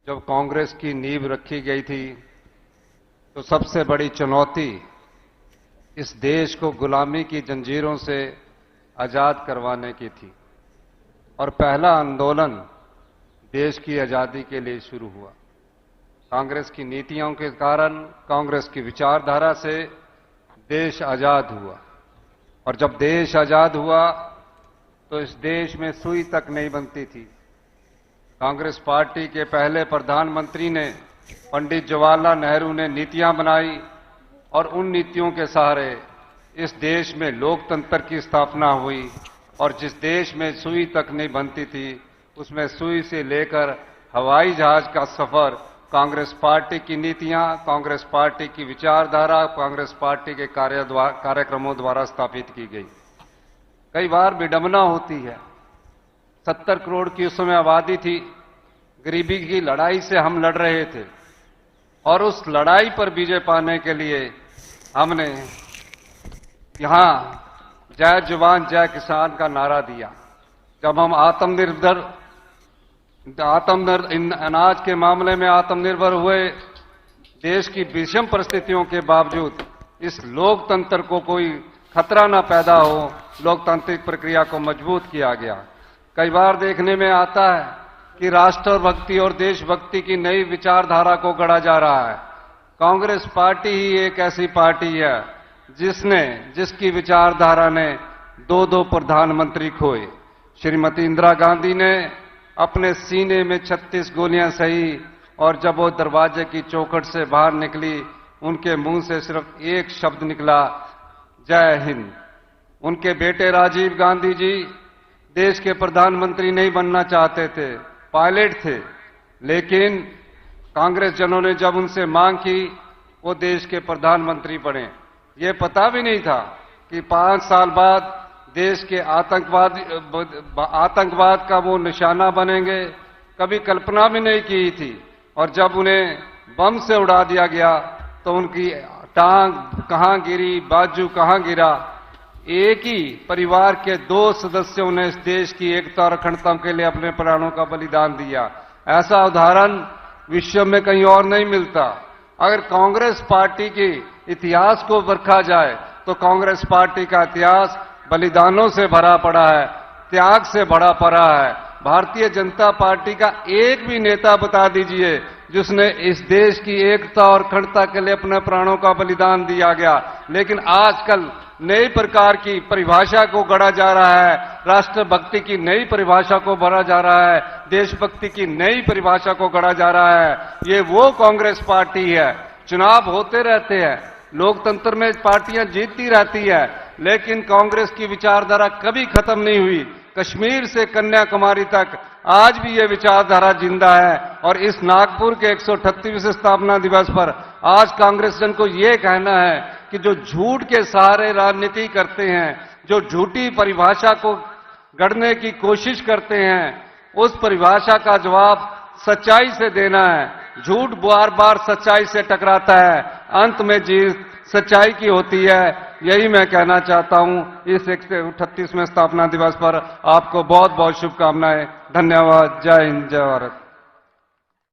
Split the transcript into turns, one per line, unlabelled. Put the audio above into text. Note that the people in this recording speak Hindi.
जब कांग्रेस की नींव रखी गई थी तो सबसे बड़ी चुनौती इस देश को गुलामी की जंजीरों से आजाद करवाने की थी और पहला आंदोलन देश की आजादी के लिए शुरू हुआ। कांग्रेस की नीतियों के कारण, कांग्रेस की विचारधारा से देश आजाद हुआ और जब देश आजाद हुआ तो इस देश में सुई तक नहीं बनती थी। कांग्रेस पार्टी के पहले प्रधानमंत्री ने, पंडित जवाहरलाल नेहरू ने नीतियां बनाई और उन नीतियों के सहारे इस देश में लोकतंत्र की स्थापना हुई और जिस देश में सुई तक नहीं बनती थी उसमें सुई से लेकर हवाई जहाज का सफर कांग्रेस पार्टी की नीतियां, कांग्रेस पार्टी की विचारधारा, कांग्रेस पार्टी के कार्यक्रमों द्वारा स्थापित की गई। कई बार विडंबना होती है, 70 करोड़ की उस समय आबादी थी, गरीबी की लड़ाई से हम लड़ रहे थे और उस लड़ाई पर विजय पाने के लिए हमने यहां जय जवान जय किसान का नारा दिया। जब हम आत्मनिर्भर अनाज के मामले में आत्मनिर्भर हुए, देश की विषम परिस्थितियों के बावजूद इस लोकतंत्र को कोई खतरा न पैदा हो, लोकतांत्रिक प्रक्रिया को मजबूत किया गया। कई बार देखने में आता है कि राष्ट्रभक्ति और देशभक्ति की नई विचारधारा को गढ़ा जा रहा है। कांग्रेस पार्टी ही एक ऐसी पार्टी है जिसकी विचारधारा ने दो प्रधानमंत्री खोए। श्रीमती इंदिरा गांधी ने अपने सीने में 36 गोलियां सही और जब वो दरवाजे की चौखट से बाहर निकली, उनके मुंह से सिर्फ एक शब्द निकला, जय हिंद। उनके बेटे राजीव गांधी जी देश के प्रधानमंत्री नहीं बनना चाहते थे, पायलट थे, लेकिन कांग्रेस जनों ने जब उनसे मांग की वो देश के प्रधानमंत्री बने। ये पता भी नहीं था कि 5 साल बाद देश के आतंकवाद का वो निशाना बनेंगे, कभी कल्पना भी नहीं की थी। और जब उन्हें बम से उड़ा दिया गया तो उनकी टांग कहां गिरी, बाजू कहां गिरा। एक ही परिवार के 2 सदस्यों ने इस देश की एकता और अखंडता के लिए अपने प्राणों का बलिदान दिया। ऐसा उदाहरण विश्व में कहीं और नहीं मिलता। अगर कांग्रेस पार्टी के इतिहास को परखा जाए तो कांग्रेस पार्टी का इतिहास बलिदानों से भरा पड़ा है, त्याग से भरा पड़ा है। भारतीय जनता पार्टी का एक भी नेता बता दीजिए जिसने इस देश की एकता और अखंडता के लिए अपने प्राणों का बलिदान दिया गया। लेकिन आजकल नई प्रकार की परिभाषा को गढ़ा जा रहा है, राष्ट्रभक्ति की नई परिभाषा को भरा जा रहा है, देशभक्ति की नई परिभाषा को गढ़ा जा रहा है। ये वो कांग्रेस पार्टी है। चुनाव होते रहते हैं, लोकतंत्र में पार्टियां जीतती रहती है, लेकिन कांग्रेस की विचारधारा कभी खत्म नहीं हुई। कश्मीर से कन्याकुमारी तक आज भी ये विचारधारा जिंदा है और इस नागपुर के 138वें स्थापना दिवस पर आज कांग्रेस जन को ये कहना है कि जो झूठ के सहारे राजनीति करते हैं, जो झूठी परिभाषा को गढ़ने की कोशिश करते हैं, उस परिभाषा का जवाब सच्चाई से देना है। झूठ बार बार सच्चाई से टकराता है, अंत में जीत सच्चाई की होती है। यही मैं कहना चाहता हूं। इस 138वें स्थापना दिवस पर आपको बहुत बहुत शुभकामनाएं। धन्यवाद। जय हिंद, जय भारत।